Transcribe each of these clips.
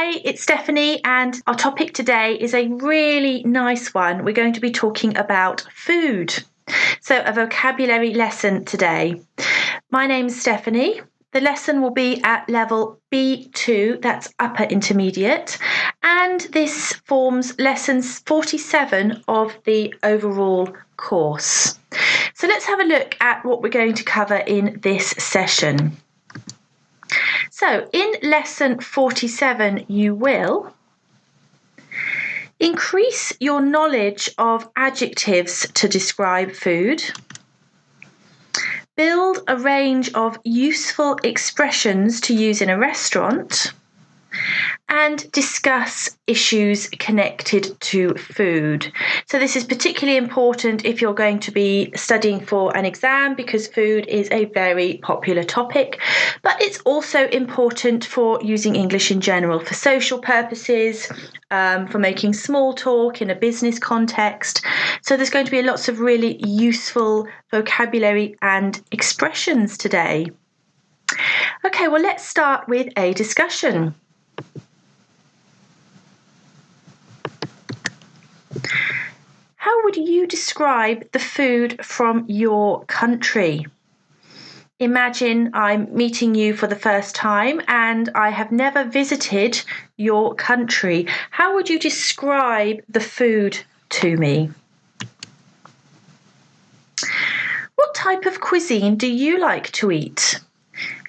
Hi, it's Stephanie, and our topic today is a really nice one. We're going to be talking about food. So, a vocabulary lesson today. My name's Stephanie. The lesson will be at level B2, that's upper intermediate, and this forms lesson 47 of the overall course. So, let's have a look at what we're going to cover in this session. So, in lesson 47, you will increase your knowledge of adjectives to describe food, build a range of useful expressions to use in a restaurant, and discuss issues connected to food. So this is particularly important if you're going to be studying for an exam, because food is a very popular topic, but it's also important for using English in general, for social purposes, for making small talk in a business context. So there's going to be lots of really useful vocabulary and expressions today. Okay, well, let's start with a discussion. How would you describe the food from your country? Imagine I'm meeting you for the first time and I have never visited your country. How would you describe the food to me? What type of cuisine do you like to eat?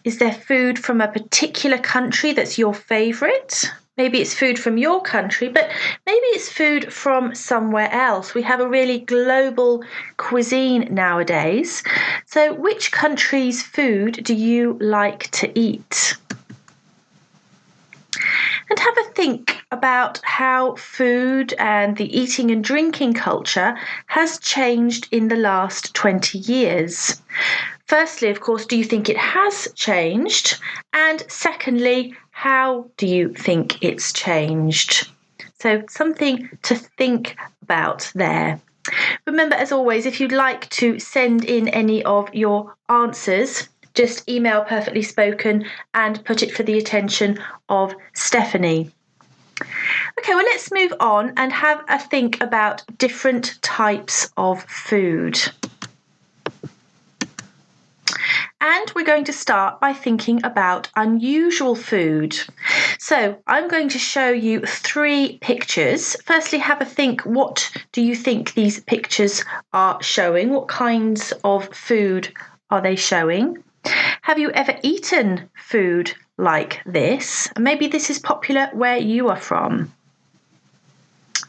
Is there food from a particular country that's your favourite? Maybe it's food from your country, but maybe it's food from somewhere else. We have a really global cuisine nowadays. So which country's food do you like to eat? And have a think about how food and the eating and drinking culture has changed in the last 20 years. Firstly, of course, do you think it has changed? And secondly, how do you think it's changed? So something to think about there. Remember, as always, if you'd like to send in any of your answers, just email Perfectly Spoken and put it for the attention of Stephanie. Okay, well, let's move on and have a think about different types of food. And we're going to start by thinking about unusual food. So I'm going to show you 3 pictures. Firstly, have a think, what do you think these pictures are showing? What kinds of food are they showing? Have you ever eaten food like this? Maybe this is popular where you are from.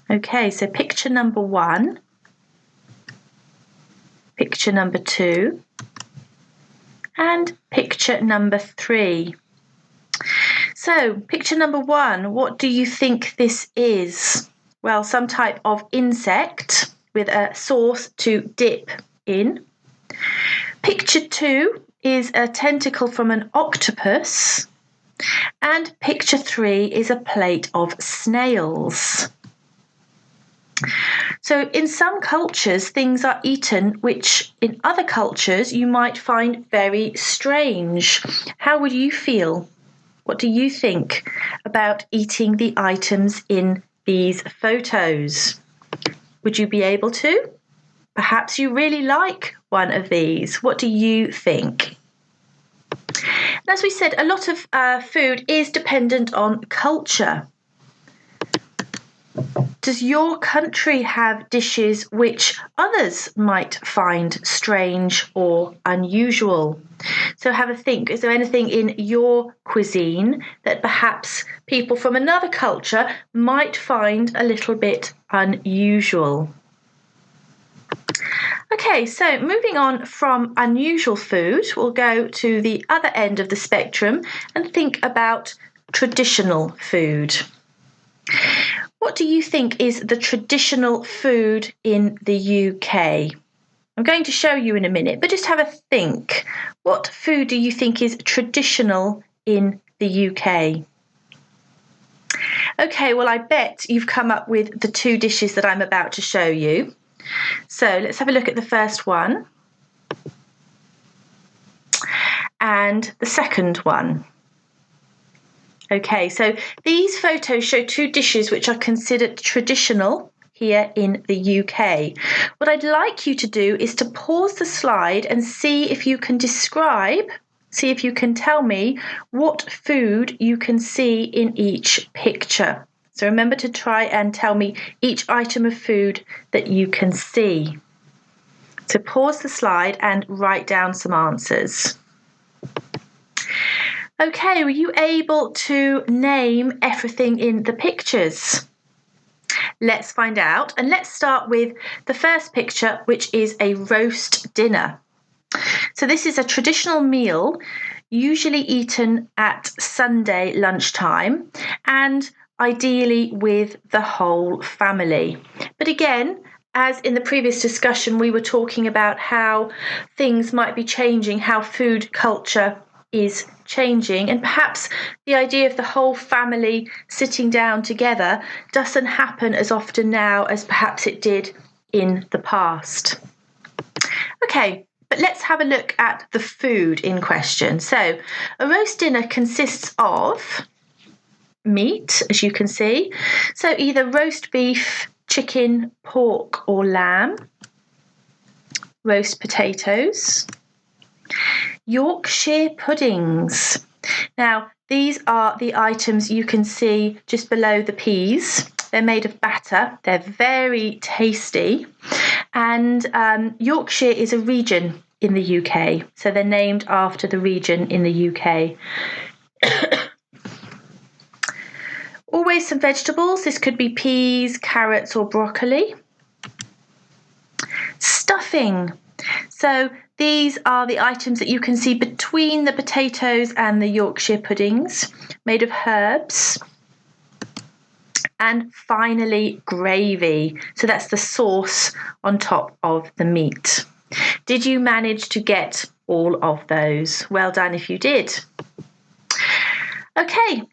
Okay, so picture number 1, picture number 2, and picture number 3. So, picture number 1, what do you think this is? Well, some type of insect with a sauce to dip in. Picture 2 is a tentacle from an octopus. And picture 3 is a plate of snails. So in some cultures, things are eaten which in other cultures you might find very strange. How would you feel? What do you think about eating the items in these photos? Would you be able to? Perhaps you really like one of these. What do you think? As we said, a lot of food is dependent on culture. Does your country have dishes which others might find strange or unusual? So have a think. Is there anything in your cuisine that perhaps people from another culture might find a little bit unusual? Okay, so moving on from unusual food, we'll go to the other end of the spectrum and think about traditional food. What do you think is the traditional food in the UK? I'm going to show you in a minute, but just have a think. What food do you think is traditional in the UK? Okay, well, I bet you've come up with the 2 dishes that I'm about to show you. So let's have a look at the first one and the second one. Okay, so these photos show two dishes which are considered traditional here in the UK. What I'd like you to do is to pause the slide and see if you can tell me what food you can see in each picture. So remember to try and tell me each item of food that you can see. So pause the slide and write down some answers. Okay, were you able to name everything in the pictures? Let's find out, and let's start with the first picture, which is a roast dinner. So this is a traditional meal usually eaten at Sunday lunchtime and ideally with the whole family. But again, as in the previous discussion, we were talking about how things might be changing, how food culture is changing, and perhaps the idea of the whole family sitting down together doesn't happen as often now as perhaps it did in the past. Okay, but let's have a look at the food in question. So a roast dinner consists of meat, as you can see, so either roast beef, chicken, pork or lamb, roast potatoes, Yorkshire puddings. Now, these are the items you can see just below the peas. They're made of batter. They're very tasty. And Yorkshire is a region in the UK. So they're named after the region in the UK. Always some vegetables. This could be peas, carrots or broccoli. Stuffing. So these are the items that you can see between the potatoes and the Yorkshire puddings, made of herbs. And finally, gravy. So that's the sauce on top of the meat. Did you manage to get all of those? Well done if you did. Okay.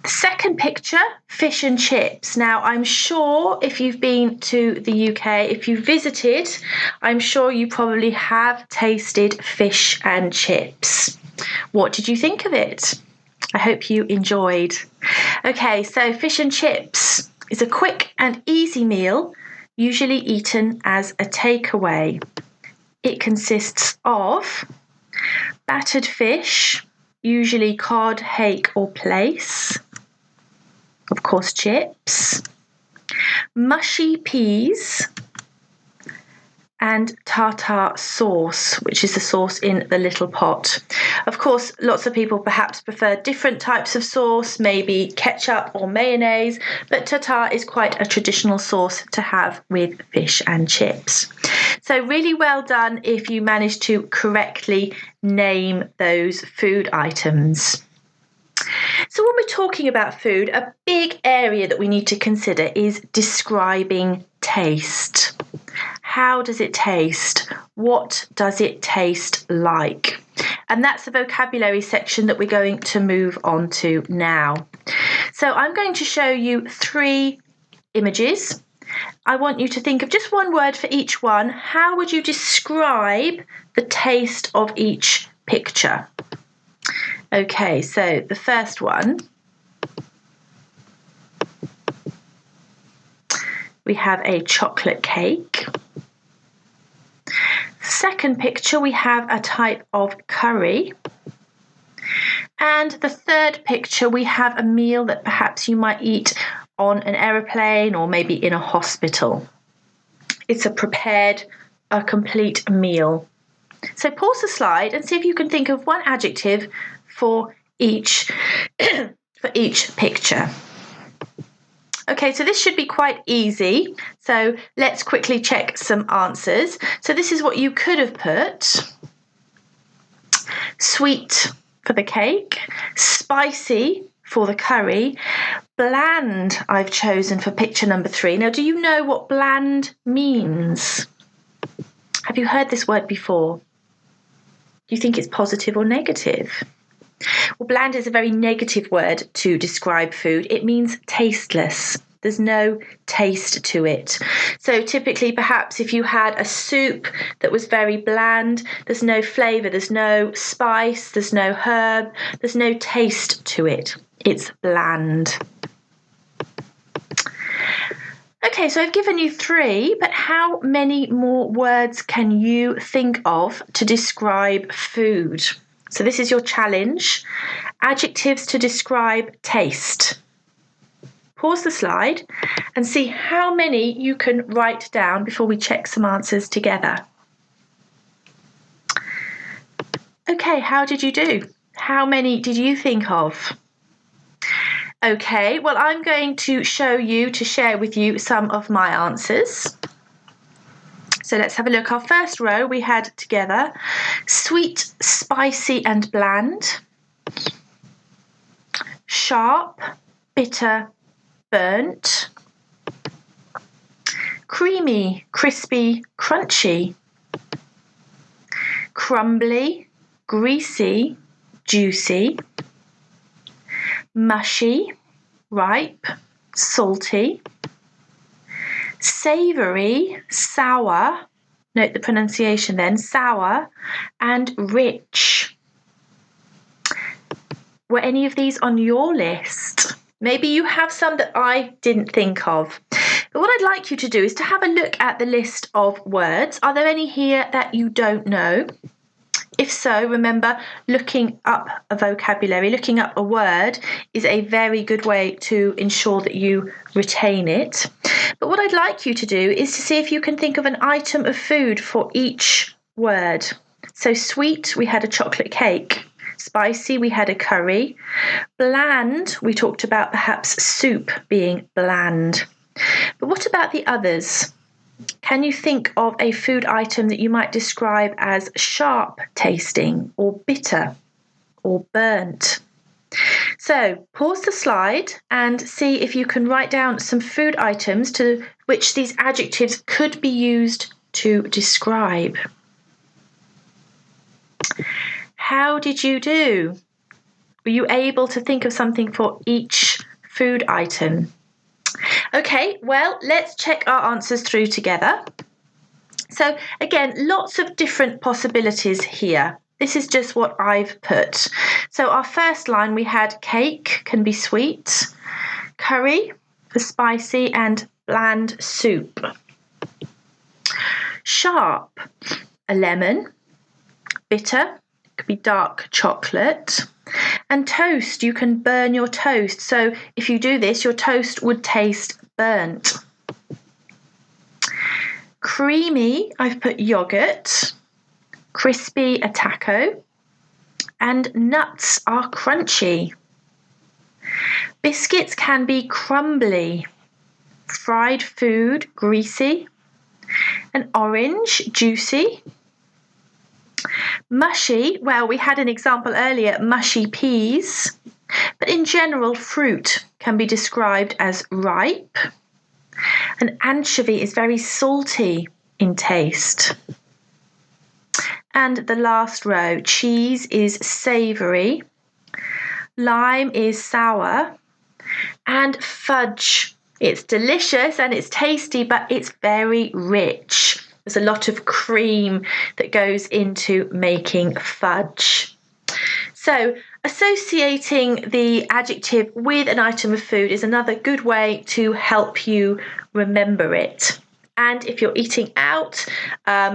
Second picture, fish and chips. Now, I'm sure if you've been to the UK, if you visited, I'm sure you probably have tasted fish and chips. What did you think of it? I hope you enjoyed. Okay, so fish and chips is a quick and easy meal, usually eaten as a takeaway. It consists of battered fish, usually cod, hake or plaice. Of course, chips, mushy peas, and tartar sauce, which is the sauce in the little pot. Of course, lots of people perhaps prefer different types of sauce, maybe ketchup or mayonnaise, but tartar is quite a traditional sauce to have with fish and chips. So really well done if you managed to correctly name those food items. So when we're talking about food, a big area that we need to consider is describing taste. How does it taste? What does it taste like? And that's the vocabulary section that we're going to move on to now. So I'm going to show you 3 images. I want you to think of just one word for each one. How would you describe the taste of each picture? Okay, so the first one, we have a chocolate cake. Second picture, we have a type of curry. And the third picture, we have a meal that perhaps you might eat on an aeroplane or maybe in a hospital. It's a complete meal. So pause the slide and see if you can think of one adjective for each picture. Okay, so this should be quite easy. So let's quickly check some answers. So this is what you could have put. Sweet for the cake, spicy for the curry, bland I've chosen for picture number 3. Now, do you know what bland means? Have you heard this word before? Do you think it's positive or negative? Well, bland is a very negative word to describe food. It means tasteless. There's no taste to it. So typically, perhaps if you had a soup that was very bland, there's no flavour, there's no spice, there's no herb, there's no taste to it. It's bland. Okay, so I've given you 3, but how many more words can you think of to describe food? So this is your challenge. Adjectives to describe taste. Pause the slide and see how many you can write down before we check some answers together. Okay, how did you do? How many did you think of? Okay, well, I'm going to share with you some of my answers. So let's have a look. Our first row we had together sweet, spicy and bland, sharp, bitter, burnt, creamy, crispy, crunchy, crumbly, greasy, juicy, mushy, ripe, salty, savoury, sour, note the pronunciation then, sour, and rich. Were any of these on your list? Maybe you have some that I didn't think of. But what I'd like you to do is to have a look at the list of words. Are there any here that you don't know? If so, remember, looking up a vocabulary, looking up a word is a very good way to ensure that you retain it. But what I'd like you to do is to see if you can think of an item of food for each word. So sweet, we had a chocolate cake. Spicy, we had a curry. Bland, we talked about perhaps soup being bland. But what about the others? Can you think of a food item that you might describe as sharp tasting or bitter or burnt? So pause the slide and see if you can write down some food items to which these adjectives could be used to describe. How did you do? Were you able to think of something for each food item? Okay, well, let's check our answers through together. So again, lots of different possibilities here. This is just what I've put. So our first line, we had cake, can be sweet, curry for spicy, and bland soup. Sharp, a lemon, bitter, could be dark chocolate. And toast, you can burn your toast. So if you do this, your toast would taste burnt. Creamy, I've put yogurt. Crispy, a taco. And nuts are crunchy. Biscuits can be crumbly. Fried food, greasy. An orange, juicy. Mushy, well, we had an example earlier, mushy peas, but in general, fruit can be described as ripe. An anchovy is very salty in taste. And the last row, cheese is savoury, lime is sour, and fudge. It's delicious and it's tasty, but it's very rich. There's a lot of cream that goes into making fudge. So associating the adjective with an item of food is another good way to help you remember it. And if you're eating out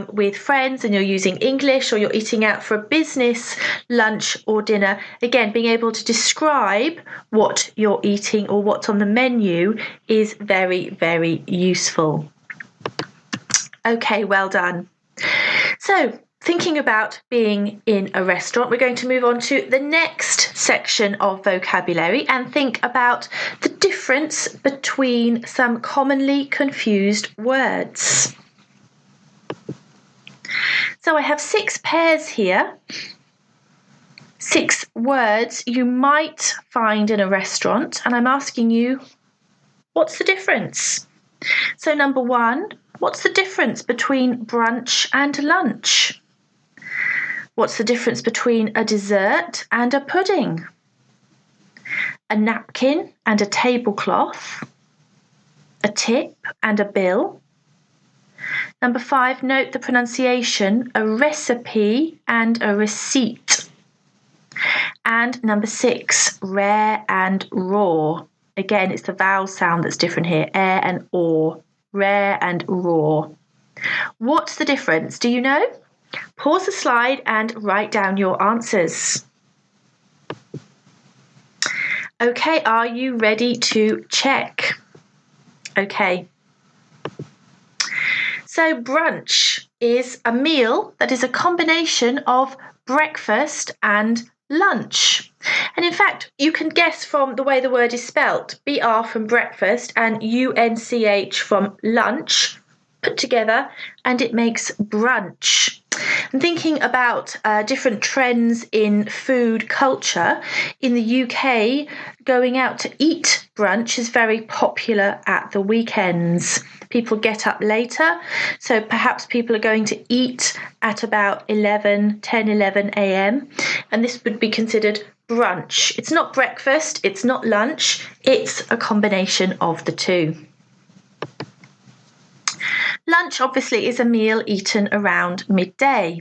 with friends and you're using English, or you're eating out for a business lunch or dinner, again, being able to describe what you're eating or what's on the menu is very, very useful. Okay, well done. So, thinking about being in a restaurant, we're going to move on to the next section of vocabulary and think about the difference between some commonly confused words. So I have 6 pairs here, 6 words you might find in a restaurant, and I'm asking you, what's the difference? So number 1, what's the difference between brunch and lunch? What's the difference between a dessert and a pudding? A napkin and a tablecloth? A tip and a bill? Number 5, note the pronunciation, a recipe and a receipt. And number 6, rare and raw. Again, it's the vowel sound that's different here, air and or, rare and raw. What's the difference? Do you know? Pause the slide and write down your answers. Okay, are you ready to check? Okay. So brunch is a meal that is a combination of breakfast and lunch. And in fact, you can guess from the way the word is spelt, BR from breakfast and UNCH from lunch, put together, and it makes brunch. I'm thinking about different trends in food culture. In the UK, going out to eat brunch is very popular at the weekends. People get up later, so perhaps people are going to eat at about 10, 11 a.m. and this would be considered brunch. It's not breakfast, it's not lunch, it's a combination of the two. Lunch obviously is a meal eaten around midday.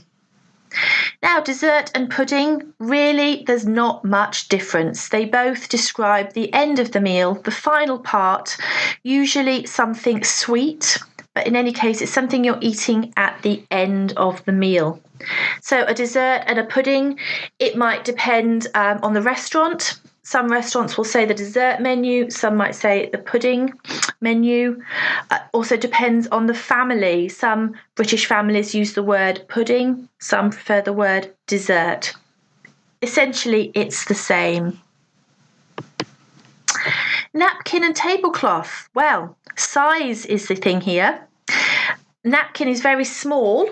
Now, dessert and pudding, really, there's not much difference. They both describe the end of the meal, the final part, usually something sweet, but in any case, it's something you're eating at the end of the meal. So a dessert and a pudding, it might depend on the restaurant. Some restaurants will say the dessert menu, some might say the pudding menu. Also depends on the family. Some British families use the word pudding, some prefer the word dessert. Essentially, it's the same. Napkin and tablecloth. Well, size is the thing here. Napkin is very small,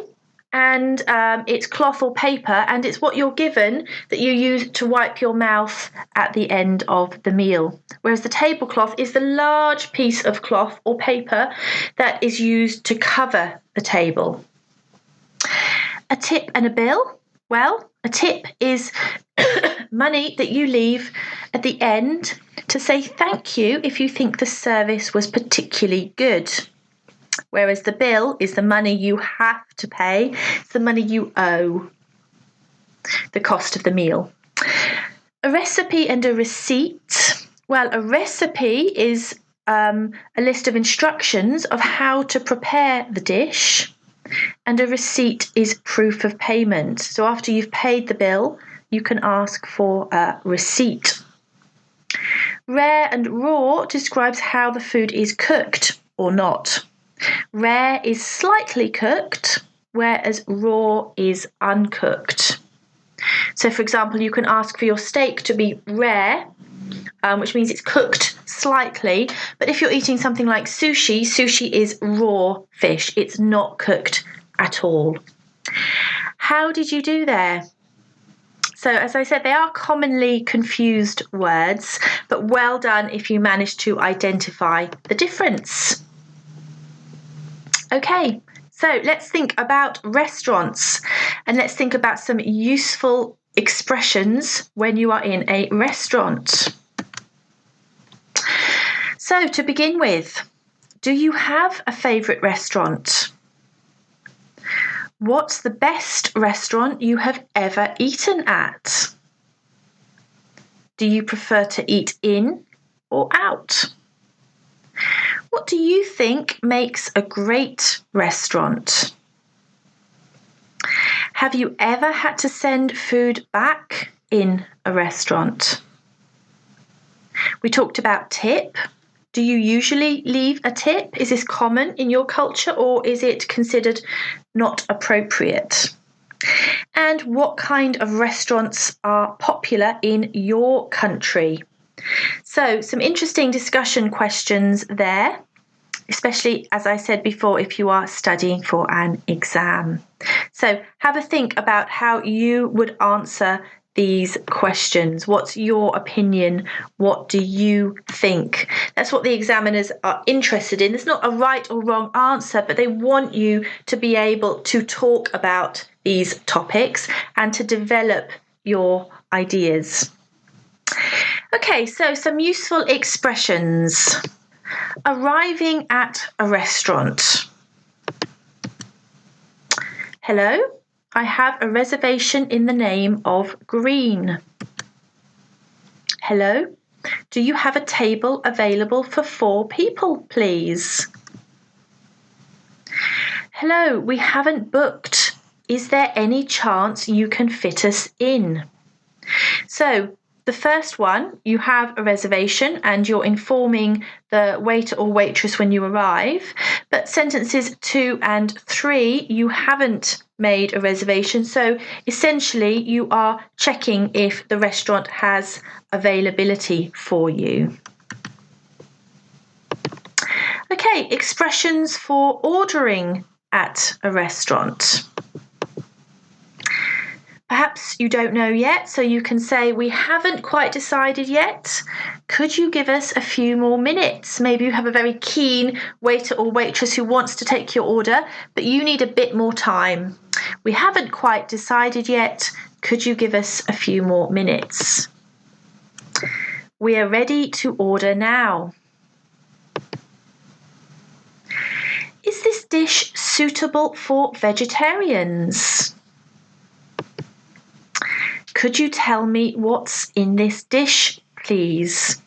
and it's cloth or paper, and it's what you're given that you use to wipe your mouth at the end of the meal. Whereas the tablecloth is the large piece of cloth or paper that is used to cover the table. A tip and a bill. Well, a tip is money that you leave at the end to say thank you if you think the service was particularly good. Whereas the bill is the money you have to pay, it's the money you owe, the cost of the meal. A recipe and a receipt. Well, a recipe is a list of instructions of how to prepare the dish, and a receipt is proof of payment. So after you've paid the bill, you can ask for a receipt. Rare and raw describes how the food is cooked or not. Rare is slightly cooked, whereas raw is uncooked. So, for example, you can ask for your steak to be rare, which means it's cooked slightly. But if you're eating something like sushi, sushi is raw fish. It's not cooked at all. How did you do there? So, as I said, they are commonly confused words, but well done if you managed to identify the difference. Okay, so let's think about restaurants, and let's think about some useful expressions when you are in a restaurant. So to begin with, do you have a favourite restaurant? What's the best restaurant you have ever eaten at? Do you prefer to eat in or out? What do you think makes a great restaurant? Have you ever had to send food back in a restaurant? We talked about tip. Do you usually leave a tip? Is this common in your culture, or is it considered not appropriate? And what kind of restaurants are popular in your country? So, some interesting discussion questions there, especially, as I said before, if you are studying for an exam. So, have a think about how you would answer these questions. What's your opinion? What do you think? That's what the examiners are interested in. There's not a right or wrong answer, but they want you to be able to talk about these topics and to develop your ideas. Okay, so some useful expressions. Arriving at a restaurant. Hello, I have a reservation in the name of Green. Hello, do you have a table available for 4 people, please? Hello, we haven't booked. Is there any chance you can fit us in? So, the first one, you have a reservation and you're informing the waiter or waitress when you arrive. But sentences 2 and 3, you haven't made a reservation. So essentially, you are checking if the restaurant has availability for you. Okay, expressions for ordering at a restaurant. Perhaps you don't know yet, so you can say, we haven't quite decided yet. Could you give us a few more minutes? Maybe you have a very keen waiter or waitress who wants to take your order, but you need a bit more time. We haven't quite decided yet. Could you give us a few more minutes? We are ready to order now. Is this dish suitable for vegetarians? Could you tell me what's in this dish, please?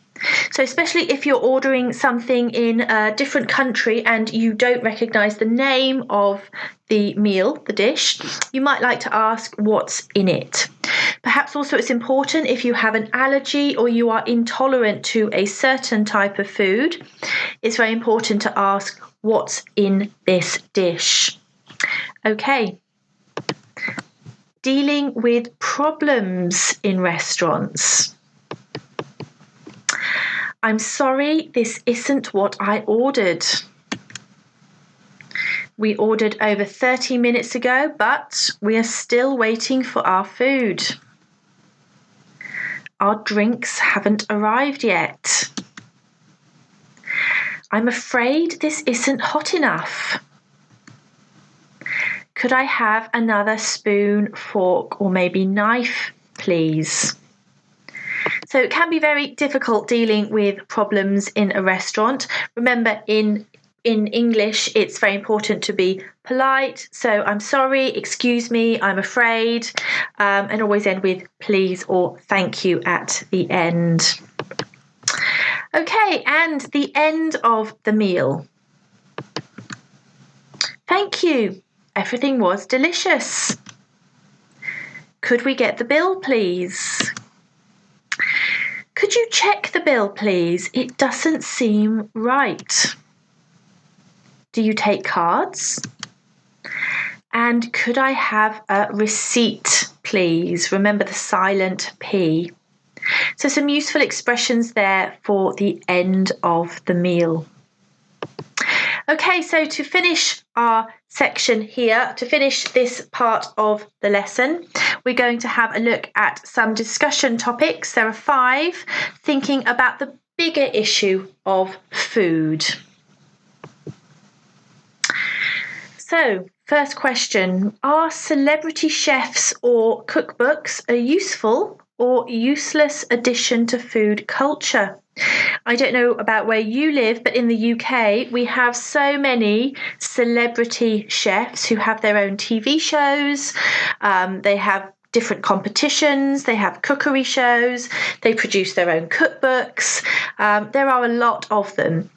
So especially if you're ordering something in a different country and you don't recognise the name of the meal, the dish, you might like to ask what's in it. Perhaps also it's important if you have an allergy or you are intolerant to a certain type of food, it's very important to ask what's in this dish. Okay. Dealing with problems in restaurants. I'm sorry, this isn't what I ordered. We ordered over 30 minutes ago, but we are still waiting for our food. Our drinks haven't arrived yet. I'm afraid this isn't hot enough. Could I have another spoon, fork, or maybe knife, please? So it can be very difficult dealing with problems in a restaurant. Remember, in English, it's very important to be polite. So I'm sorry, excuse me, I'm afraid, and always end with please or thank you at the end. Okay, and the end of the meal. Thank you. Everything was delicious. Could we get the bill, please? Could you check the bill, please? It doesn't seem right. Do you take cards? And could I have a receipt, please? Remember the silent P. So some useful expressions there for the end of the meal. Okay, so to finish our section here, to finish this part of the lesson, we're going to have a look at some discussion topics. There are 5, thinking about the bigger issue of food. So, first question, are celebrity chefs or cookbooks a useful or useless addition to food culture? I don't know about where you live, but in the UK, we have so many celebrity chefs who have their own TV shows. They have different competitions. They have cookery shows. They produce their own cookbooks. There are a lot of them.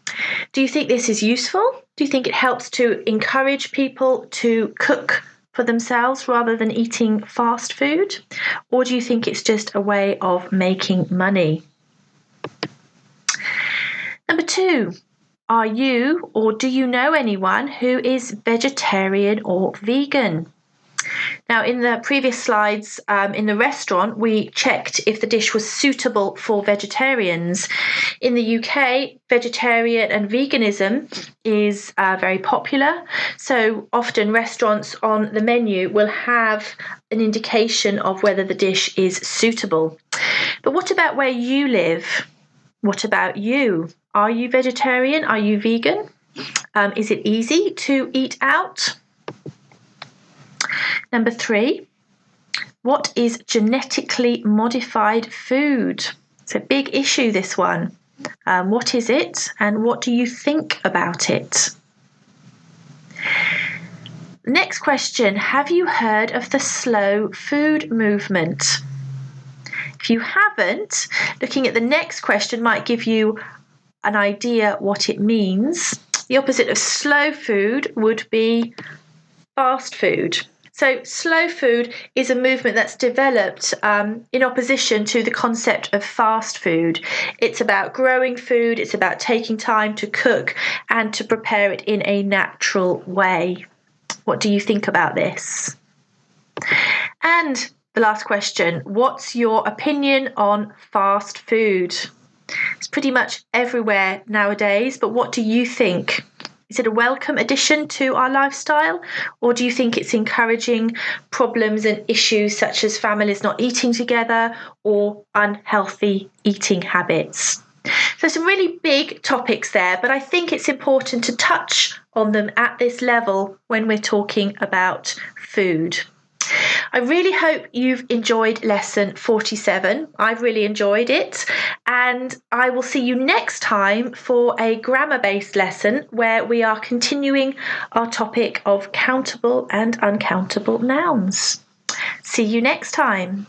Do you think this is useful? Do you think it helps to encourage people to cook for themselves rather than eating fast food? Or do you think it's just a way of making money? Number 2, are you or do you know anyone who is vegetarian or vegan? Now, in the previous slides, in the restaurant, we checked if the dish was suitable for vegetarians. In the UK, vegetarian and veganism is very popular. So often restaurants on the menu will have an indication of whether the dish is suitable. But what about where you live? What about you? Are you vegetarian? Are you vegan? Is it easy to eat out? Number 3, what is genetically modified food? It's a big issue, this one. What is it and what do you think about it? Next question, have you heard of the slow food movement? If you haven't, looking at the next question might give you an idea what it means. The opposite of slow food would be fast food. So slow food is a movement that's developed in opposition to the concept of fast food. It's about growing food, it's about taking time to cook and to prepare it in a natural way. What do you think about this? And the last question, what's your opinion on fast food? It's pretty much everywhere nowadays, but what do you think? Is it a welcome addition to our lifestyle, or do you think it's encouraging problems and issues such as families not eating together or unhealthy eating habits? So some really big topics there, but I think it's important to touch on them at this level when we're talking about food. I really hope you've enjoyed lesson 47. I've really enjoyed it, and I will see you next time for a grammar-based lesson where we are continuing our topic of countable and uncountable nouns. See you next time.